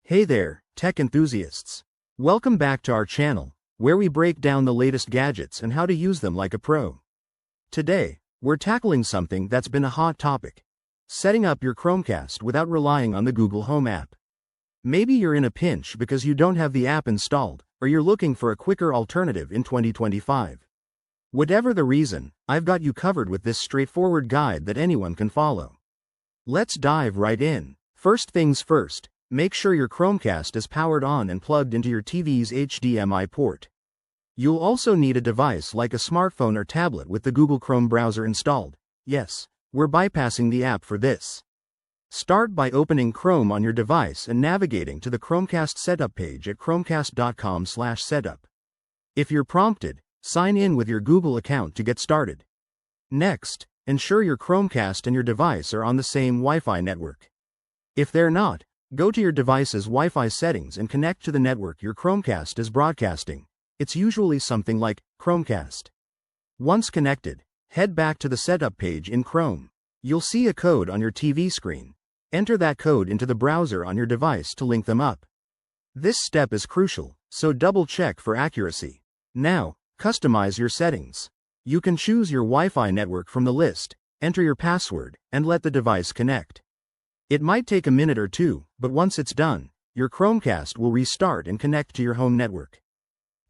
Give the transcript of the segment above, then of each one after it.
Hey there, tech enthusiasts. Welcome back to our channel, where we break down the latest gadgets and how to use them like a pro. Today, we're tackling something that's been a hot topic: setting up your Chromecast without relying on the Google Home app. Maybe you're in a pinch because you don't have the app installed, or you're looking for a quicker alternative in 2025. Whatever the reason, I've got you covered with this straightforward guide that anyone can follow. Let's dive right in. First things first, make sure your Chromecast is powered on and plugged into your TV's HDMI port. You'll also need a device like a smartphone or tablet with the Google Chrome browser installed. Yes, we're bypassing the app for this. Start by opening Chrome on your device and navigating to the Chromecast setup page at chromecast.com/setup. If you're prompted, sign in with your Google account to get started. Next, ensure your Chromecast and your device are on the same Wi-Fi network. If they're not, go to your device's Wi-Fi settings and connect to the network your Chromecast is broadcasting. It's usually something like Chromecast. Once connected, head back to the setup page in Chrome. You'll see a code on your TV screen. Enter that code into the browser on your device to link them up. This step is crucial, so double-check for accuracy. Now, customize your settings. You can choose your Wi-Fi network from the list, enter your password, and let the device connect. It might take a minute or two, but once it's done, your Chromecast will restart and connect to your home network.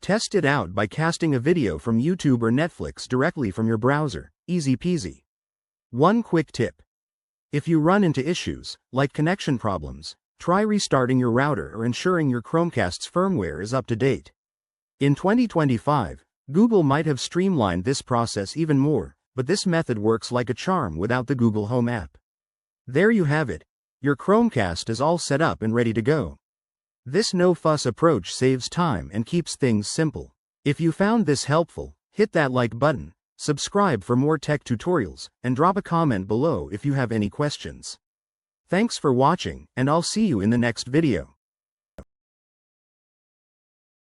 Test it out by casting a video from YouTube or Netflix directly from your browser. Easy peasy. One quick tip: if you run into issues, like connection problems, try restarting your router or ensuring your Chromecast's firmware is up to date. In 2025, Google might have streamlined this process even more, but this method works like a charm without the Google Home app. There you have it. Your Chromecast is all set up and ready to go. This no-fuss approach saves time and keeps things simple. If you found this helpful, hit that like button, subscribe for more tech tutorials, and drop a comment below if you have any questions. Thanks for watching, and I'll see you in the next video.